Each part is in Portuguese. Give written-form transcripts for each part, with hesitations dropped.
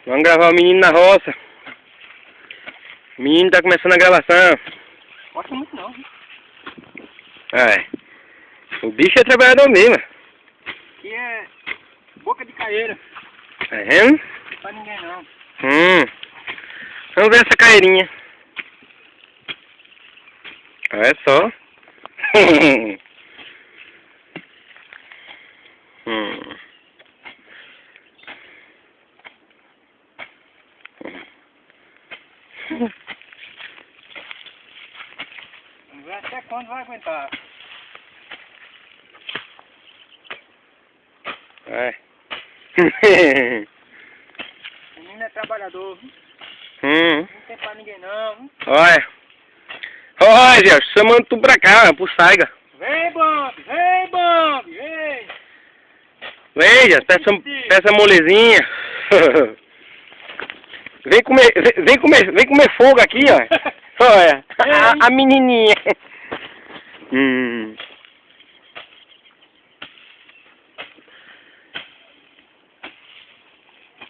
Vamos gravar o menino na roça. O menino tá começando a gravação. Gosta muito não. O bicho é trabalhador mesmo. Aqui é boca de caeira. Tá vendo? Não pra ninguém não. Vamos ver essa caeirinha. Olha só. Vamos ver até quando vai aguentar. O menino é trabalhador, viu? Não tem pra ninguém não, viu? Olha. Olha, chamando tu pra cá, pro Saiga. Vem, Bob! Vem, Bob! Vem! Veja, peça molezinha. Vem comer fogo aqui, ó. Olha, a menininha.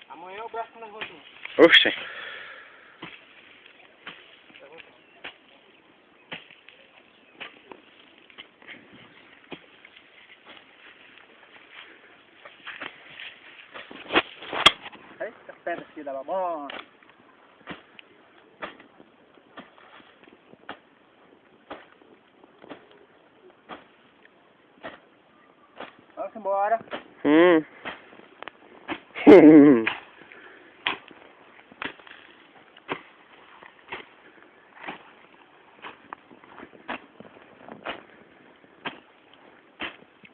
Amanhã o braço não voltou. Oxe. Eita pedra aqui da babona. Vamos embora.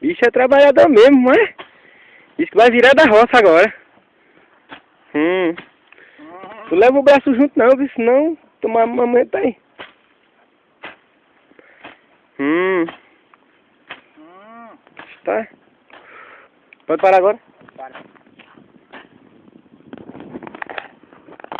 Bicho é trabalhador mesmo, não é? Diz que vai virar da roça agora. Tu leva o braço junto não, viu? Senão tomar mamãe tá aí. Tá. Pode parar agora.